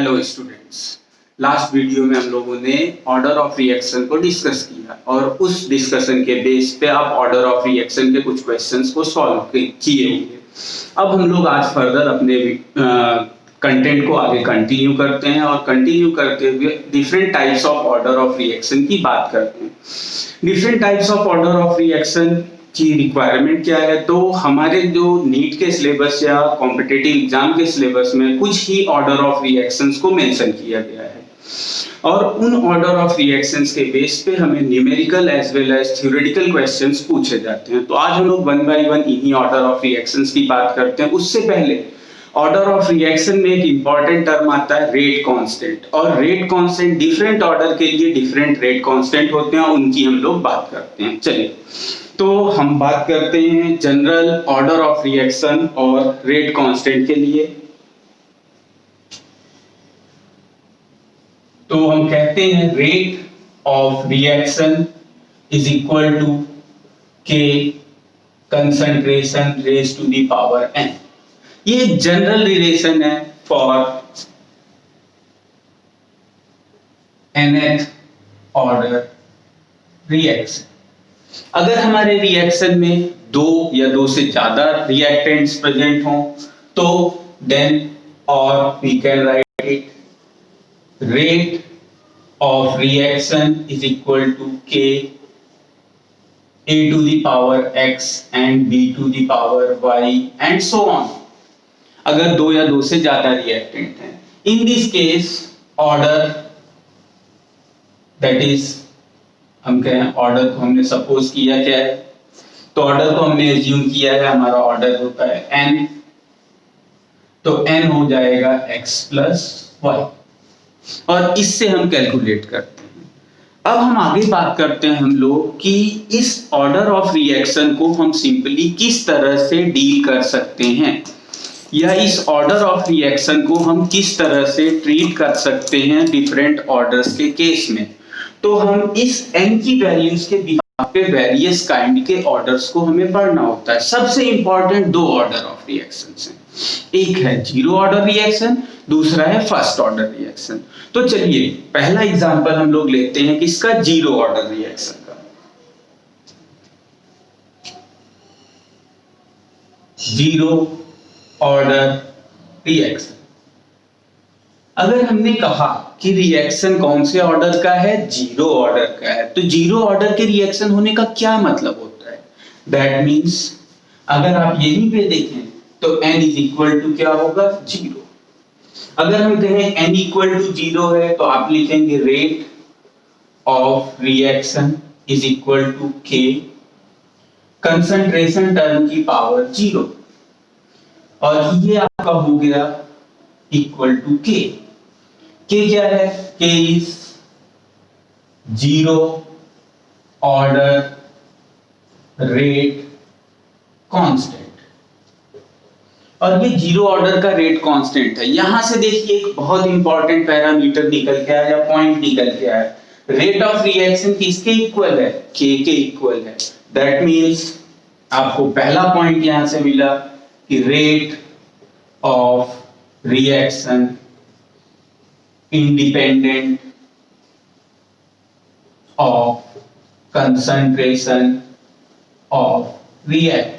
Hello students, last video में हम लोगों ने ऑर्डर ऑफ रिएक्शन को डिस्कस किया और उस डिस्कशन के बेस पे आप ऑर्डर ऑफ रिएक्शन के कुछ क्वेश्चंस को सॉल्व किए होंगे। अब हम लोग आज फर्दर अपने कंटेंट को आगे कंटिन्यू करते हैं और कंटिन्यू करते हुए different types of order of reaction की बात करते हैं। Different types of order of reaction की रिक्वायरमेंट क्या है, तो हमारे जो नीट के सिलेबस या कॉम्पिटिटिव एग्जाम के सिलेबस में कुछ ही ऑर्डर ऑफ रिएक्शंस को मेंशन किया गया है और उन ऑर्डर ऑफ रिएक्शंस के बेस पे हमें numerical as well as theoretical questions पूछे जाते हैं। तो आज हम लोग वन बाय वन इन्हीं ऑर्डर ऑफ रिएक्शंस की बात करते हैं। उससे पहले ऑर्डर ऑफ रिएक्शन में एक इंपॉर्टेंट टर्म आता है रेट कांस्टेंट, और रेट कांस्टेंट डिफरेंट ऑर्डर के लिए डिफरेंट रेट कांस्टेंट होते हैं, उनकी हम लोग बात करते हैं। चलिए, तो हम बात करते हैं जनरल ऑर्डर ऑफ रिएक्शन और रेट कांस्टेंट के लिए। तो हम कहते हैं rate of reaction is equal to K concentration raise to the power n। ये जनरल रिलेशन है फॉर nth ऑर्डर रिएक्शन। अगर हमारे रिएक्शन में दो या दो से ज्यादा रिएक्टेंट्स प्रेजेंट हों तो देन और we can write it rate of reaction is equal to K a to the power x and b to the power y and so on। अगर दो या दो से ज्यादा रिएक्टेंट हैं, in this case order that is हम कहें order को हमने सपोज किया क्या है, तो ऑर्डर को हमने एज्यूम किया है हमारा ऑर्डर होता है n, तो n हो जाएगा x प्लस y और इससे हम कैलकुलेट करते हैं। अब हम आगे बात करते हैं हम लोग कि इस ऑर्डर ऑफ रिएक्शन को हम सिंपली किस तरह से डील कर सकते हैं या इस ऑर्डर ऑफ रिएक्शन को हम किस तरह से ट्रीट कर सकते हैं डिफरेंट ऑर्डर्स के केस में। तो हम इस n की वैल्यूज के बिहाफ पे वेरियस काइंड के ऑर्डर्स को हमें पढ़ना होता है। सबसे इंपॉर्टेंट दो ऑर्डर ऑफ रिएक्शंस हैं, एक है जीरो ऑर्डर रिएक्शन, दूसरा है फर्स्ट ऑर्डर रिएक्शन। तो चलिए पहला एग्जांपल हम लोग लेते हैं किसका, जीरो ऑर्डर रिएक्शन का। जीरो ऑर्डर रिएक्शन, अगर हमने कहा कि रिएक्शन कौन से ऑर्डर का है, जीरो ऑर्डर का है, तो जीरो ऑर्डर के रिएक्शन होने का क्या मतलब होता है, दैट मींस अगर आप यहीं पे देखें तो n इज इक्वल टू क्या होगा, जीरो। अगर हम कहें n इक्वल टू जीरो है तो आप लिखेंगे rate of reaction is equal to k concentration term की पावर जीरो, और ये आपका हो गया इक्वल टू k। k क्या है, k is zero order rate constant, और ये जीरो ऑर्डर का रेट कांस्टेंट है। यहां से देखिए एक बहुत इंपॉर्टेंट पैरामीटर निकल के आया या पॉइंट निकल के आया, रेट ऑफ रिएक्शन किसके इक्वल है, k के इक्वल है। दैट मींस आपको पहला पॉइंट यहां से मिला कि rate of reaction independent of concentration of reactant.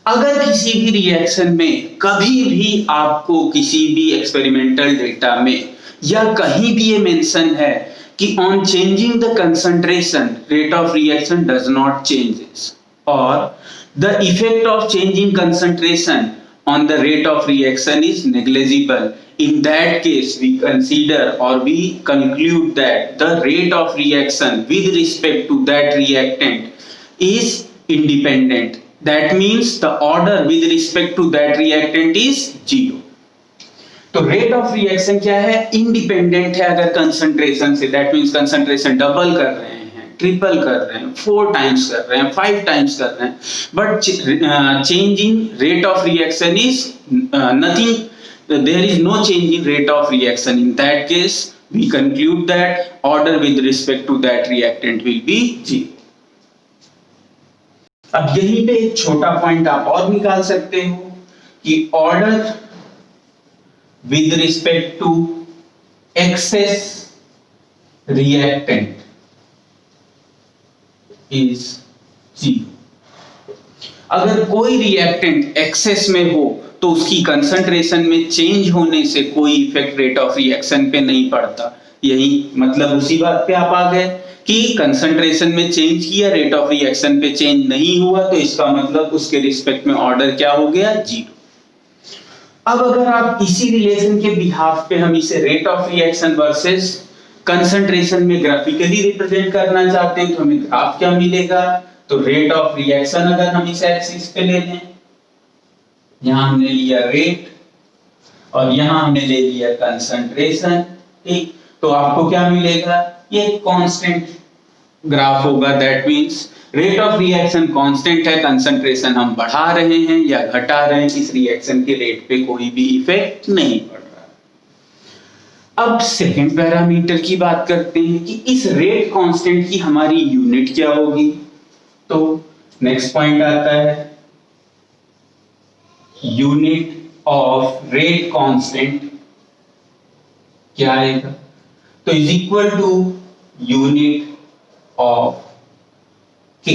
अगर किसी भी रिएक्शन में कभी भी आपको किसी भी एक्सपेरिमेंटल डेटा में या कहीं भी ये मेंशन है कि on changing the concentration rate of reaction does not changes, और the effect of changing concentration on the rate of reaction is negligible, in that case we consider or we conclude that the rate of reaction with respect to that reactant is independent. That means the order with respect to that reactant is zero. तो rate of reaction क्या है, independent है अगर concentration से, that means concentration double कर रहे हैं, triple कर रहे हैं, 4 टाइम्स कर रहे हैं, 5 टाइम्स कर रहे हैं, but change in rate of reaction is nothing, there is no change in rate of reaction. In that case we conclude that order with respect to that reactant will be zero. अब यहीं पे एक छोटा point आप और निकाल सकते हो कि order with respect to excess reactant is 0। अगर कोई रिएक्टेंट एक्सेस में हो तो उसकी कंसंट्रेशन में चेंज होने से कोई इफेक्ट रेट ऑफ रिएक्शन पे नहीं पड़ता। यही मतलब उसी बात पे आप आ गए कि कंसंट्रेशन में चेंज किया, रेट ऑफ रिएक्शन पे चेंज नहीं हुआ, तो इसका मतलब उसके रिस्पेक्ट में ऑर्डर क्या हो गया, 0। अब अगर आप इसी रिलेशन के बिहाफ पे हम इसे rate of reaction versus concentration में ग्राफिकली रिप्रेजेंट करना चाहते हैं तो हमें ग्राफ क्या मिलेगा, तो रेट ऑफ रिएक्शन अगर हम इस एक्सिस पे ले लें, यहां हमने लिया रेट और यहां हमने ले लिया कंसंट्रेशन, ठीक, तो आपको क्या मिलेगा, ये कांस्टेंट ग्राफ होगा। That means rate of reaction constant है, कंसंट्रेशन हम बढ़ा रहे हैं या घटा रहे हैं, इस रिएक्शन के रेट पे कोई भी इफेक्ट नहीं पड़ रहा। अब सेकंड पैरामीटर की बात करते हैं कि इस रेट कांस्टेंट की हमारी यूनिट क्या होगी। तो नेक्स्ट पॉइंट आता है यूनिट ऑफ रेट कांस्टेंट क्या आएगा, तो is equal to unit of K,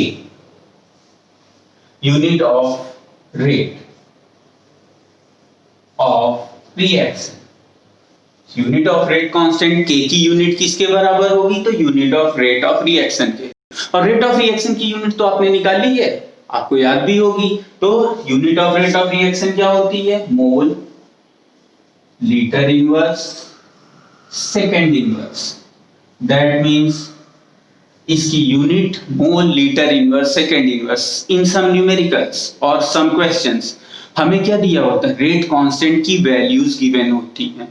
unit of rate of reaction। Unit of rate constant K की यूनिट किसके बराबर होगी, तो unit of rate of reaction के। और रेट ऑफ रिएक्शन की यूनिट तो आपने निकाली है, आपको याद भी होगी, तो unit of rate of reaction क्या होती है, mole litre inverse second inverse. That means इसकी unit mole litre inverse second inverse. इन सम न्यूमेरिकल्स और सम क्वेश्चंस हमें क्या दिया होता है, रेट कांस्टेंट की वैल्यूज गिवन होती हैं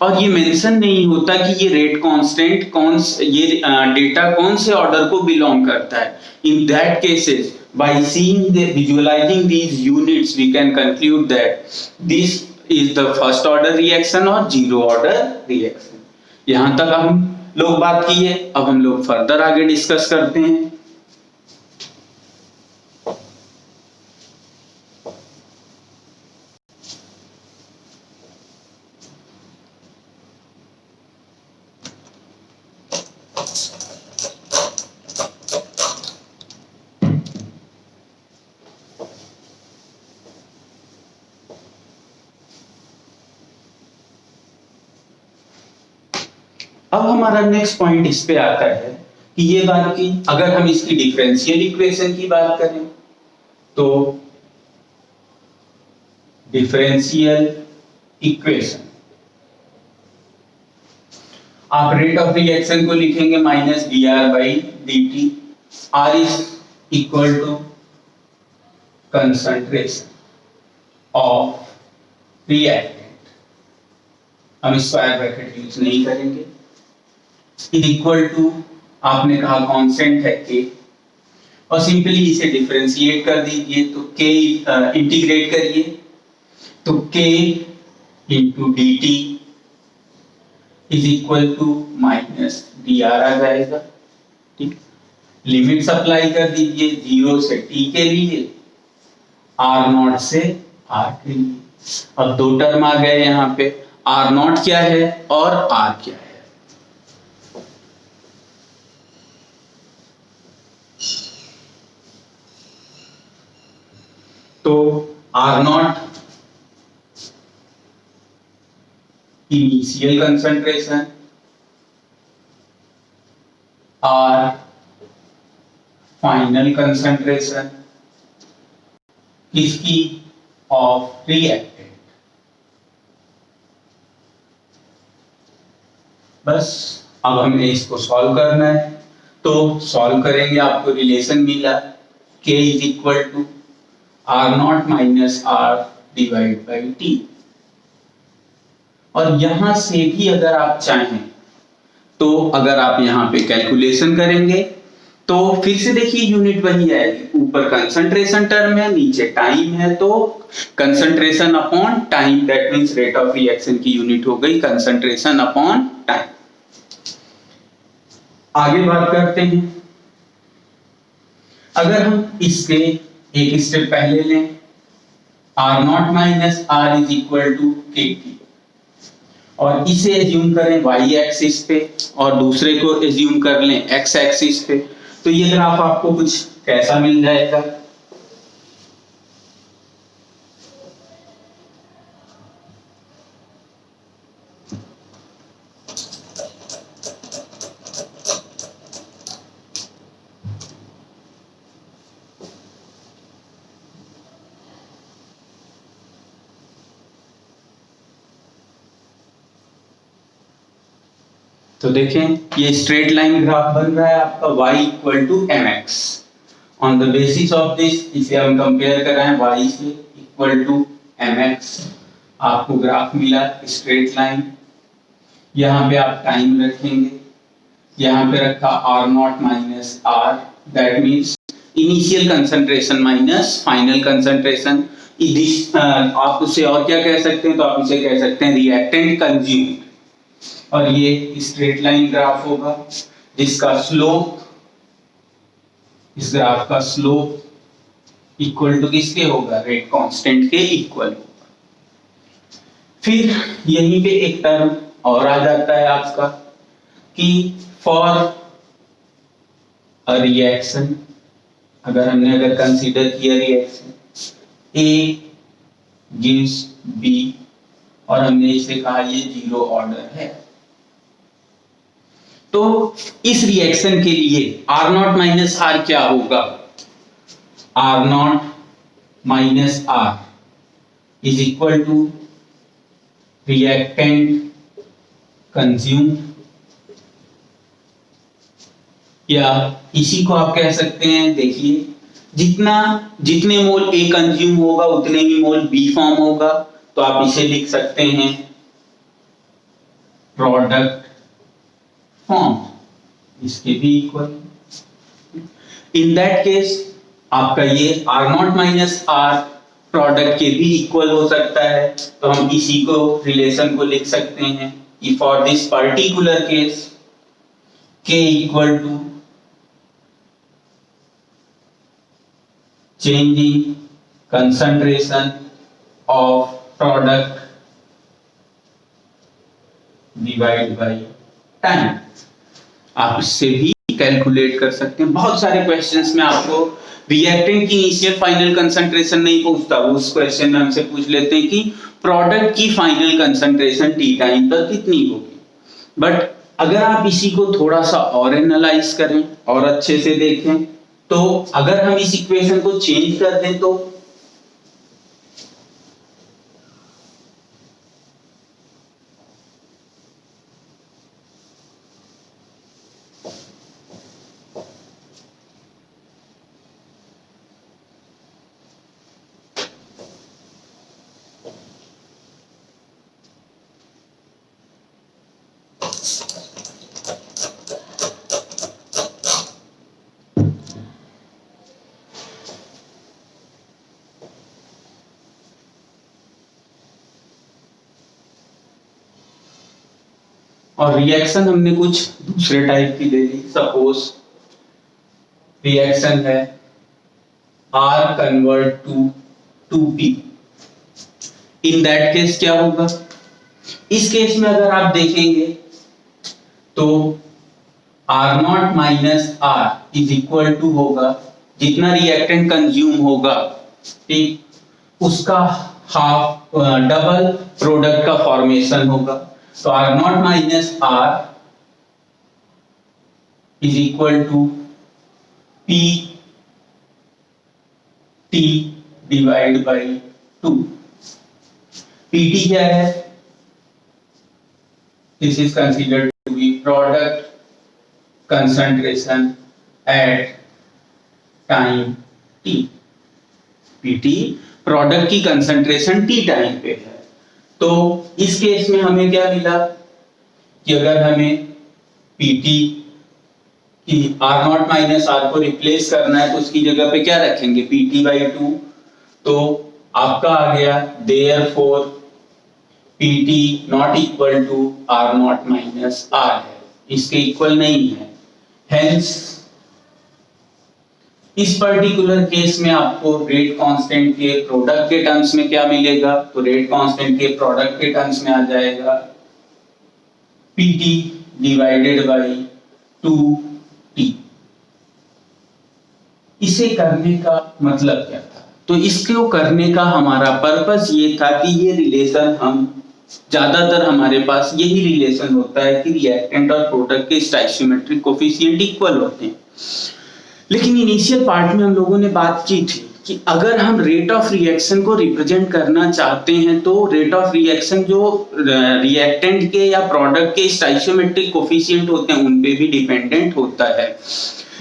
और ये मेंशन नहीं होता कि ये रेट कांस्टेंट ये डेटा कौन से ऑर्डर को बिलोंग करता है। In that cases by seeing visualizing these units we can conclude that this is the first order reaction और जीरो ऑर्डर रिएक्शन। यहां तक हम लोग बात की है, अब हम लोग फर्दर आगे डिस्कस करते हैं। अब हमारा नेक्स्ट पॉइंट इस पे आता है कि ये बात की अगर हम इसकी डिफरेंशियल इक्वेशन की बात करें तो डिफरेंशियल इक्वेशन आप रेट ऑफ रिएक्शन को लिखेंगे minus dr/dt, r is equal to concentration of reactant, हम स्क्वायर ब्रैकेट यूज नहीं करेंगे, इज इक्वल टू आपने कहा कांस्टेंट है k और सिंपली इसे डिफरेंशिएट कर दीजिए तो k इंटीग्रेट करिए तो k into dt is equal to minus dr आ जाएगा, ठीक। लिमिट अप्लाई कर दीजिए 0 से t के लिए, r0 से r के लिए। अब दो टर्म आ गए यहाँ पे, r0 क्या है और r क्या है। तो R0 initial concentration, R final concentration किसकी, ऑफ रिएक्टेंट। बस अब हमें इसको सॉल्व करना है, तो सॉल्व करेंगे, आपको रिलेशन मिला k is equal to R0 minus R divide by T। और यहां से भी अगर आप चाहें तो अगर आप यहां पे कैलकुलेशन करेंगे तो फिर से देखिए यूनिट वही आएगी, ऊपर कंसंट्रेशन टर्म है, नीचे टाइम है, तो concentration upon time, that means rate of reaction की यूनिट हो गई कंसंट्रेशन अपॉन टाइम। आगे बात करते हैं, अगर हम इससे एक स्टेप पहले लें, R0 minus R is equal to KT, और इसे एज्यूम करें y एक्सिस पे और दूसरे को एज्यूम कर लें x एक्सिस पे, तो ये ग्राफ आपको कुछ कैसा मिल जाएगा। तो देखें ये स्ट्रेट लाइन ग्राफ बन रहा है आपका y equal to mx। On the basis of this इसे हम कंपेयर कर रहे हैं y से इक्वल टू mx, आपको ग्राफ मिला स्ट्रेट लाइन। यहाँ पे आप टाइम रखेंगे, यहाँ पे रखा r0 minus r, that means initial concentration minus final concentration. आप उसे और क्या कह सकते हैं, तो आप इसे कह सकते हैं रिएक्टेंट कंज्यूम्ड। और ये स्ट्रेट लाइन ग्राफ होगा जिसका स्लोप, इस ग्राफ का स्लोप इक्वल टू किसके होगा, रेट कांस्टेंट के इक्वल होगा। फिर यहीं पे एक टर्म और आ जाता है आपका कि फॉर अ रिएक्शन, अगर कंसीडर किया रिएक्शन A गिव्स B और हमने इसे कहा ये जीरो ऑर्डर है, तो इस रिएक्शन के लिए R0 माइनस R क्या होगा, R0 minus R is equal to reactant consume, या इसी को आप कह सकते हैं, देखिए जितने मोल A कंज्यूम होगा उतने ही मोल B फॉर्म होगा, तो आप इसे लिख सकते हैं प्रोडक्ट फॉर्म, इसके भी इक्वल। इन दैट केस आपका ये R0 माइनस R प्रोडक्ट के भी इक्वल हो सकता है, तो हम इसी को रिलेशन को लिख सकते हैं कि for this particular case K equal to change in concentration of product divide by time. आप इससे भी कैलकुलेट कर सकते हैं। बहुत सारे क्वेश्चंस में आपको रिएक्टेंट की इनिशियल फाइनल कंसंट्रेशन नहीं पूछता, वो उस क्वेश्चन में हमसे पूछ लेते हैं कि प्रोडक्ट की फाइनल कंसंट्रेशन टी टाइम पर कितनी होगी। बट अगर आप इसी को थोड़ा सा और एनालाइज करें और अच्छे से देखें, तो अगर हम इस इक्वेशन को चेंज कर दें तो और रिएक्शन हमने कुछ दूसरे टाइप की ले ली। सपोज रिएक्शन है R convert to 2P, in that case क्या होगा, इस केस में अगर आप देखेंगे तो R0 minus R is equal to होगा जितना रिएक्टेंट कंज्यूम होगा, ठीक, उसका हाफ डबल प्रोडक्ट का फॉर्मेशन होगा। तो R0 minus R is equal to P T divide by 2। PT क्या है, this is considered to be product concentration at time T। PT product की कंसंट्रेशन T टाइम पे है। तो इस केस में हमें क्या मिला कि अगर हमें PT की R0 माइनस R को रिप्लेस करना है तो उसकी जगह पे क्या रखेंगे, PT बाई 2। तो आपका आ गया therefore PT not equal to R0 minus R है, इसके इक्वल नहीं है। हेंस इस पर्टिकुलर केस में आपको रेट कांस्टेंट के प्रोडक्ट के टर्म्स में क्या मिलेगा, तो रेट कांस्टेंट के प्रोडक्ट के टर्म्स में आ जाएगा Pt डिवाइडेड बाई 2T। इसे करने का मतलब क्या था? तो इसको करने का हमारा पर्पस ये था कि ये रिलेशन हम ज्यादातर हमारे पास यही रिलेशन होता है कि रिएक्टेंट और प्रोडक्ट के स्टोइचियोमेट्रिक कोफिशिएंट इक्वल होते हैं। लेकिन इनिशियल पार्ट में हम लोगों ने बात की थी कि अगर हम रेट ऑफ रिएक्शन को रिप्रेजेंट करना चाहते हैं तो रेट ऑफ रिएक्शन जो रिएक्टेंट के या प्रोडक्ट के स्टोइचियोमेट्रिक कोफिशिएंट होते हैं उन पे भी डिपेंडेंट होता है।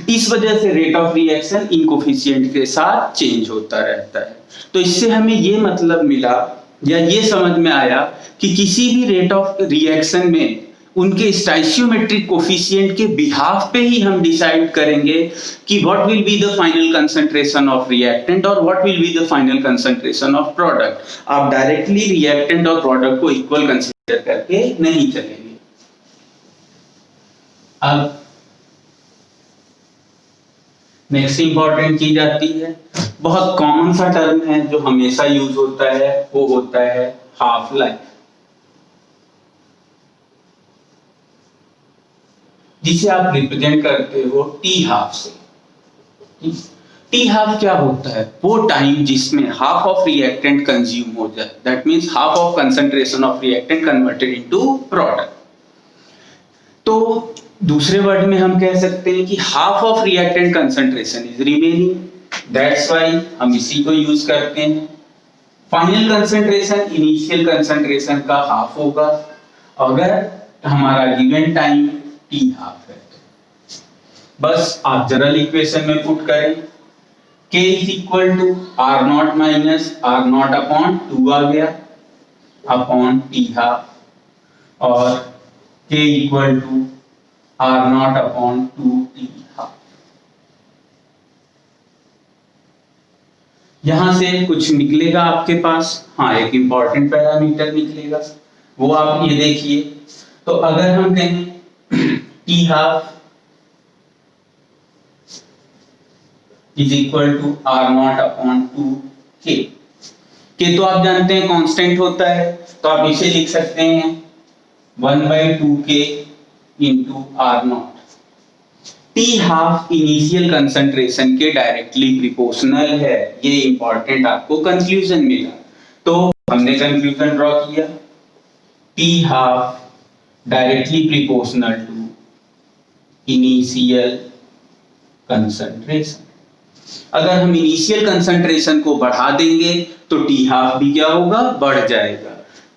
इस वजह से rate of reaction in coefficient के साथ चेंज होता रहता है। तो इससे हमें ये मतलब मिला या ये समझ में आया कि किसी भी रेट ऑफ रिएक्शन में उनके स्टोइचियोमेट्रिक कोफिशिएंट के बिहाफ पे ही हम डिसाइड करेंगे कि what will be the final concentration of reactant और what will be the final concentration of product. आप डायरेक्टली रिएक्टेंट और प्रोडक्ट को इक्वल कंसीडर करके नहीं चलेंगे। अब नेक्स्ट इंपॉर्टेंट चीज आती है, बहुत कॉमन सा टर्म है जो हमेशा यूज होता है, वो होता है हाफ लाइफ, जिसे आप रिप्रेजेंट करते हो टी हाफ से। टी हाफ क्या होता है? वो टाइम जिसमें हाफ ऑफ रिएक्टेंट कंज्यूम हो जाए, that means half of concentration of reactant converted into product. तो दूसरे वर्ड में हम कह सकते हैं कि half of reactant concentration is remaining, that's why हम इसी को यूज करते हैं। फाइनल कंसंट्रेशन इनिशियल कंसंट्रेशन का हाफ होगा अगर हमारा गिवन टाइम टी हाफ है। बस आप जनरल इक्वेशन में पुट करें, k is equal to R naught minus R naught upon 2 आ गया अपॉन टी हाफ और k equal to R naught upon 2 T half. यहां से कुछ निकलेगा आपके पास, हाँ एक इंपॉर्टेंट पैरामीटर निकलेगा, वो आप ये देखिए। तो अगर हम कहें T half is equal to R naught upon 2k, के तो आप जानते हैं कांस्टेंट होता है, तो आप इसे लिख सकते हैं 1/2k into R naught. T half initial concentration के डायरेक्टली प्रोपोर्शनल है, ये इंपॉर्टेंट आपको कंक्लूजन मिला। तो हमने कंक्लूजन ड्रॉ किया, T half directly proportional to initial concentration. अगर हम इनिशियल कंसंट्रेशन को बढ़ा देंगे तो टी हाफ भी क्या होगा? बढ़ जाएगा।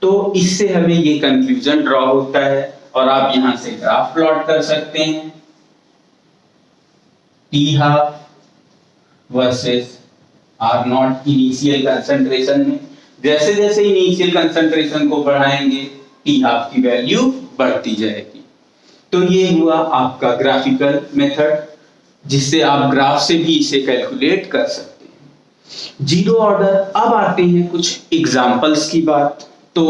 तो इससे हमें ये कंक्लूजन ड्रॉ होता है और आप यहां से ग्राफ प्लॉट कर सकते हैं, T half versus R naught initial concentration में। जैसे जैसे इनिशियल कंसंट्रेशन को बढ़ाएंगे टी हाफ की वैल्यू बढ़ती जाएगी। तो ये हुआ आपका ग्राफिकल मेथड, जिससे आप ग्राफ से भी इसे कैलकुलेट कर सकते हैं। जीरो ऑर्डर, अब आते हैं कुछ एग्जांपल्स की बात। तो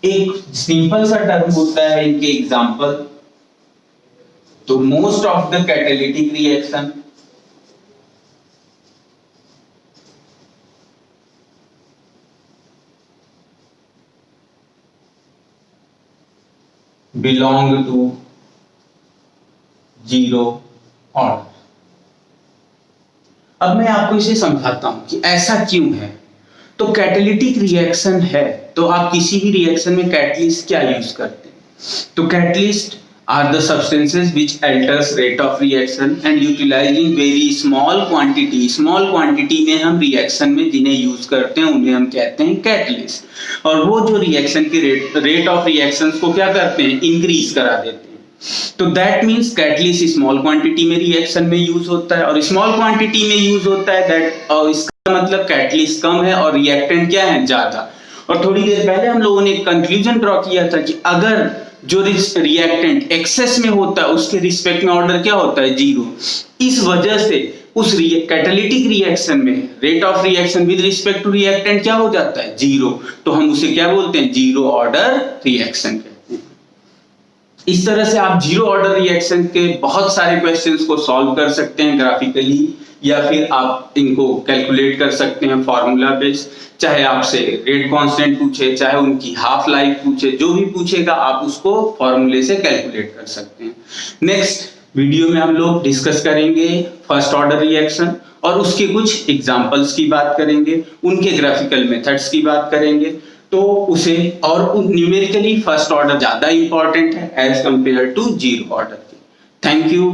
एक सिंपल सा टर्म होता है इनके एग्जांपल, तो most of the catalytic reaction belong to zero order. अब मैं आपको इसे समझाता हूं कि ऐसा क्यों है। तो कैटालिटिक रिएक्शन है तो आप किसी भी रिएक्शन में कैटलिस्ट क्या यूज करते हैं? तो catalyst are the substances which alters rate of reaction and utilize in very small quantity. Small quantity में हम रिएक्शन में जिन्हें यूज करते हैं उन्हें हम कहते हैं कैटलिस्ट। और वो जो रिएक्शन की रेट ऑफ रिएक्शन को क्या करते हैं? इंक्रीज करा देते हैं। तो that means catalyst small quantity में रिएक्शन में यूज होता है और स्मॉल क्वांटिटी में यूज होता है, दैट इसका मतलब कैटलिस्ट कम है और रिएक्टेंट क्या है? ज्यादा। और थोड़ी देर पहले हम लोगों ने एक कंक्लूजन ड्रॉ किया था कि अगर जो रिएक्टेंट एक्सेस में होता है उसके रिस्पेक्ट में ऑर्डर क्या होता है? जीरो। इस वजह से उस कैटालिटिक रिएक्शन में rate of reaction with respect to reactant क्या हो जाता है? जीरो। तो हम उसे क्या बोलते हैं? जीरो ऑर्डर रिएक्शन कहते हैं। इस तरह से आप जीरो ऑर्डर रिएक्शन के बहुत सारे क्वेश्चंस को सॉल्व कर सकते हैं ग्राफिकली या फिर आप इनको कैलकुलेट कर सकते हैं फॉर्मूला बेस। चाहे आपसे रेट कांस्टेंट पूछे, चाहे उनकी हाफ लाइफ पूछे, जो भी पूछेगा आप उसको फॉर्मूले से कैलकुलेट कर सकते हैं। नेक्स्ट वीडियो में हम लोग डिस्कस करेंगे फर्स्ट ऑर्डर रिएक्शन और उसके कुछ एग्जांपल्स की बात करेंगे, उनके ग्राफिकल मेथड्स की बात करेंगे। तो उसे और न्यूमेरिकली फर्स्ट ऑर्डर ज्यादा इंपॉर्टेंट है as compare to zero order के। Thank you.